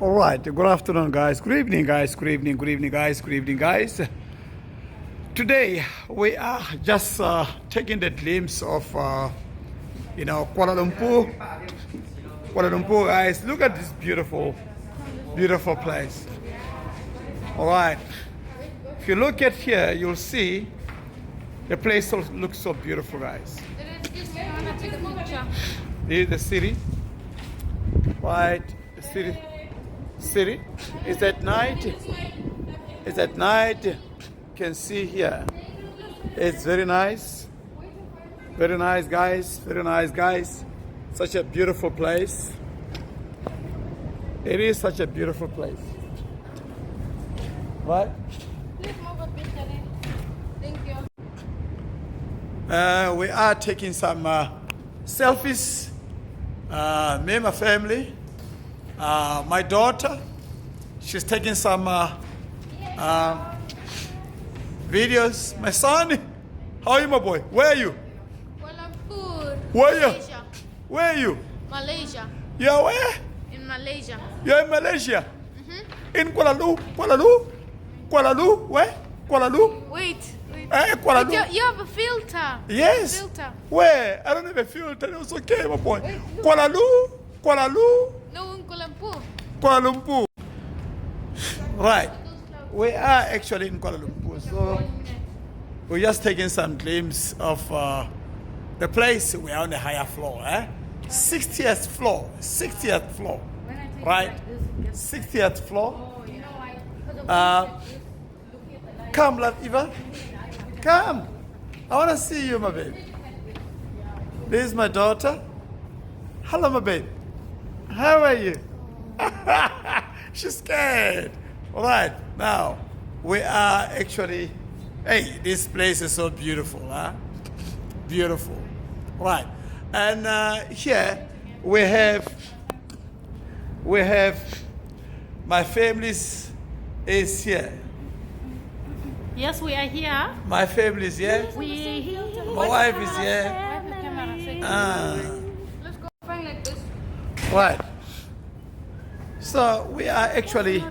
All right. Good afternoon, guys. Good evening, guys. Good evening. Good evening, guys. Good evening, guys. Today we are just taking the glimpse of, Kuala Lumpur. Kuala Lumpur, guys. Look at this beautiful, beautiful place. All right. If you look at here, you'll see the place looks so beautiful, guys. This is the city, right? The city is at night. It's at night. You can see here. It's very nice. Very nice, guys. Very nice, guys. Such a beautiful place. It is such a beautiful place. Right? Thank you. We are taking some selfies. Me and my family. My daughter, she's taking some videos. My son, how are you, my boy? Where are you? Kuala Lumpur. Where are you? Malaysia. Where are you? Malaysia. You're where? In Malaysia. You're in Malaysia. In Kuala Lumpur. Where? Kuala Lumpur. Wait. Kuala But Lumpur. you have a filter. Yes. Filter. Where? I don't have a filter. It's okay, my boy. Wait, look. Kuala Lumpur. No, in Kuala Lumpur. Kuala Lumpur. Right. We are actually in Kuala Lumpur. So we're just taking some glimpse of the place. We are on the higher floor. 60th floor. 60th floor. Right? 60th floor. Come, love Eva. Come. I want to see you, my baby. This is my daughter. Hello, my baby. How are you? She's scared. All right. Now, we are actually... Hey, this place is so beautiful, huh? Beautiful. All right. And here we have my family's is here. Yes, we are here. My family is here. We My wife is here. Let's go find like this. Right. So we are actually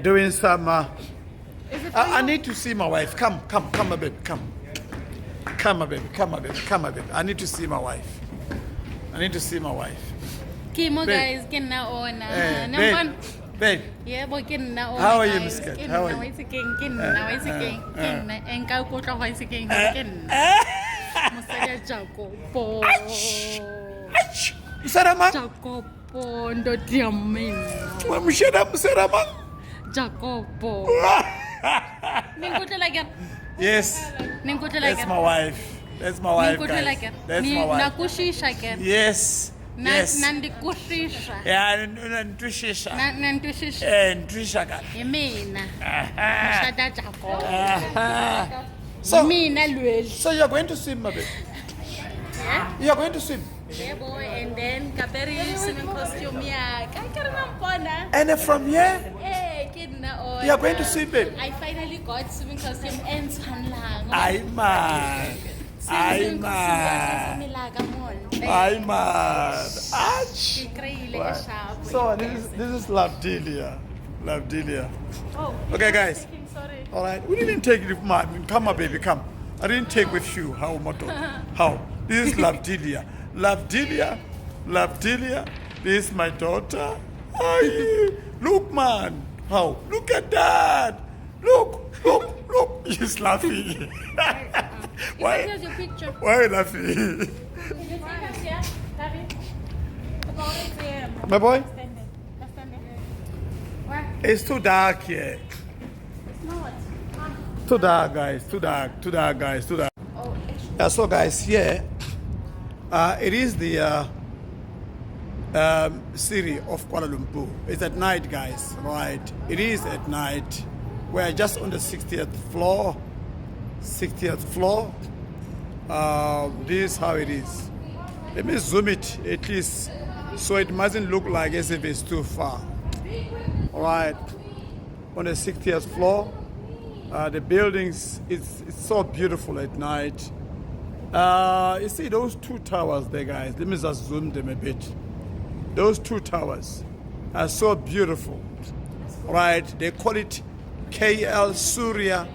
doing some. I need to see my wife. Come, my baby. Come, my baby. I need to see my wife. Kimo Babe. guys kina ona. Babe. Yeah, boy kina ona. How are you, Miss Kat? How are you? Kina enka ko tla hoise king kina. Musaya Jacopo. Sarama. Jacopo ndo diamina. Sarama. Jacopo. Ningkutla like Yes. Ningkutla like That's my wife. That's my wife, Ningkutla guys. like That's my wife. Nakushisha ken. Yes. Yes. Nandikushisha. Yeah, Ntushisha. Nantushisha. Ntushisha. Yimina. Aha. Shada Jacopo. Aha. So Mina lweli. you're going to swim, my baby? Yeah. You're going to swim? Yeah, boy, and then kaperi swimming costume ya. Kaya nampona. And from here, Kid na ona. you're going to swim, babe? I finally got swimming costume and sunlang. I'm mad. I'm mad. I'm mad. Ouch. Right. So this is Love Delia. Oh, Okay, guys. sorry. All right. We didn't take it. Come, my baby, come. I didn't take with you. How, Moto? How? This is Love Delia. This is my daughter. Look, man. How? Look at that. Look. He's laughing. Why? Here's your picture. Why are you laughing? My boy? It's too dark here. Too dark, guys. Too dark, guys. Too dark. Yeah, so, guys, here, it is the city of Kuala Lumpur. It's at night, guys, right? It is at night. We're just on the 60th floor. This is how it is. Let me zoom it at least so it mustn't look like as if it's too far. All right. On the 60th floor, the buildings, it's so beautiful at night. You see those two towers there, guys. Let me just zoom them a bit. Those two towers. So beautiful. Right, they call it Suria,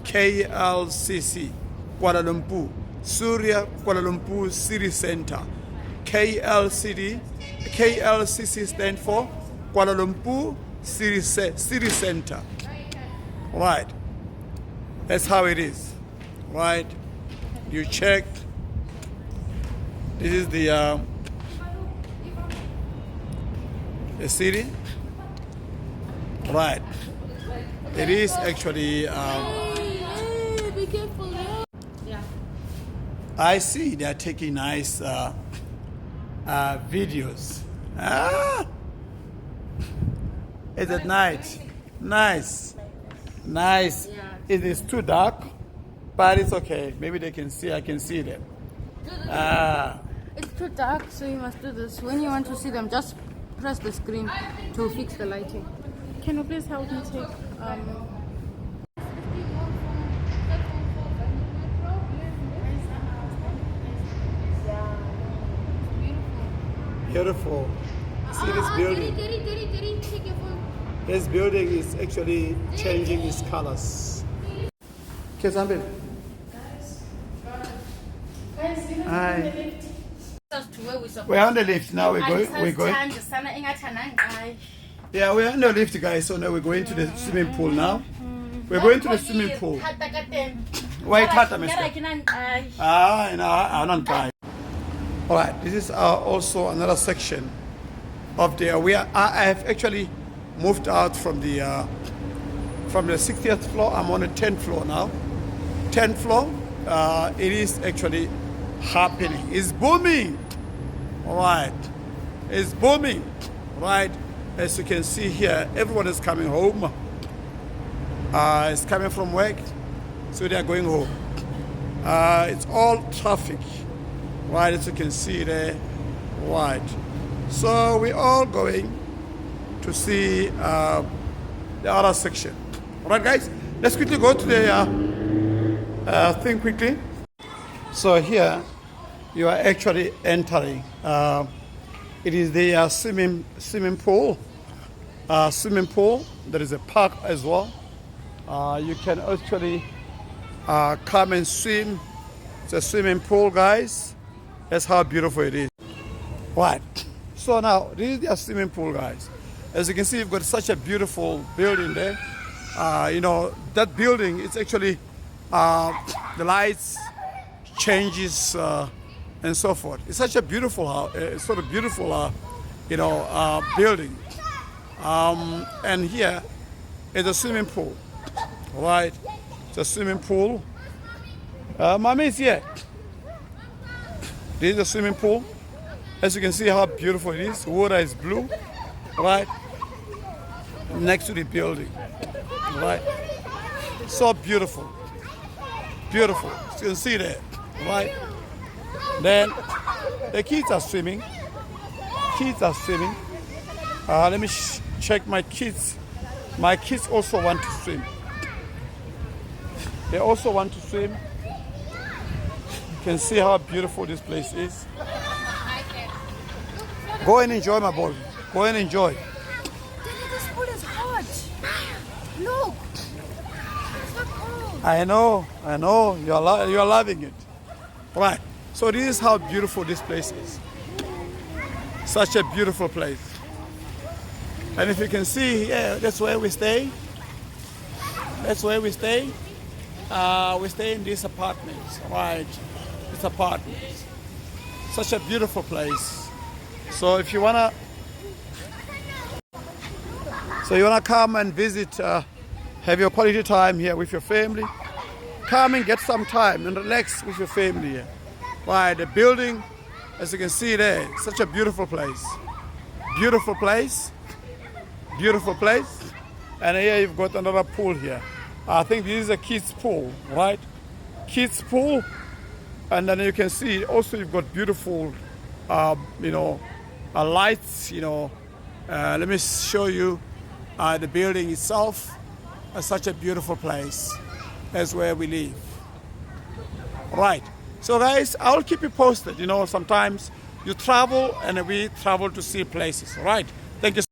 KLCC, Kuala Lumpur. Suria, Kuala Lumpur City Center. KLCC stand for Kuala Lumpur City Center. Right, that's how it is. Right, you check. This is the city. Right. It is actually. Be careful. Yeah. I see they are taking nice videos. It's at night. Nice. Nice. Yeah. It is too dark, but it's okay. Maybe they can see. I can see them. It's too dark, so you must do this. When you want to see them, just press the screen to fix the lighting. Can you please help me take Beautiful. See this building? Take your phone. This building is actually changing its colors. Kezambe. Hi. We're on the lift now. We're going. Yeah, we're on the lift, guys. So now we're going to the swimming pool now. We're going to the swimming pool. Wait, all right, this is also another section of the. I have actually moved out from the 60th floor. I'm on the 10th floor now. 10th floor. It is actually happening. It's booming. All right, it's booming. Right, as you can see here, everyone is coming home. It's coming from work, so they are going home. It's all traffic. Right, as you can see there. Right, so we're all going to see the other section. All right, guys, let's quickly go to the thing quickly. So here you are actually entering. It is the swimming pool. Swimming pool. There is a park as well. You can actually come and swim. It's a swimming pool, guys. That's how beautiful it is. Right. So now this is the swimming pool, guys. As you can see, you've got such a beautiful building there. You know, that building, it's actually the lights changes and so forth. It's such a beautiful sort of beautiful building. And here is a swimming pool. Right, it's a swimming pool. Mommy is here. This is a swimming pool. As you can see how beautiful it is. Water is blue. Right, next to the building. Right, so beautiful. Beautiful. As you can see there. Right, then the kids are swimming. Kids are swimming. Let me check my kids. My kids also want to swim. They also want to swim. You can see how beautiful this place is. Go and enjoy, my boy. Go and enjoy. Daddy, this pool is hot. Look. It's not cold. I know. You're loving it. Right. So this is how beautiful this place is. Such a beautiful place. And if you can see, yeah, that's where we stay. That's where we stay. We stay in these apartments, right? These apartments. Such a beautiful place. So if you wanna come and visit, have your quality time here with your family, come and get some time and relax with your family here. Right, the building, as you can see there, such a beautiful place. Beautiful place. Beautiful place. And here you've got another pool here. I think this is a kids pool, right? Kids pool. And then you can see also you've got beautiful, lights, let me show you the building itself. Such a beautiful place. That's where we live. Right. So guys, I'll keep you posted. Sometimes you travel and we travel to see places, right? Thank you.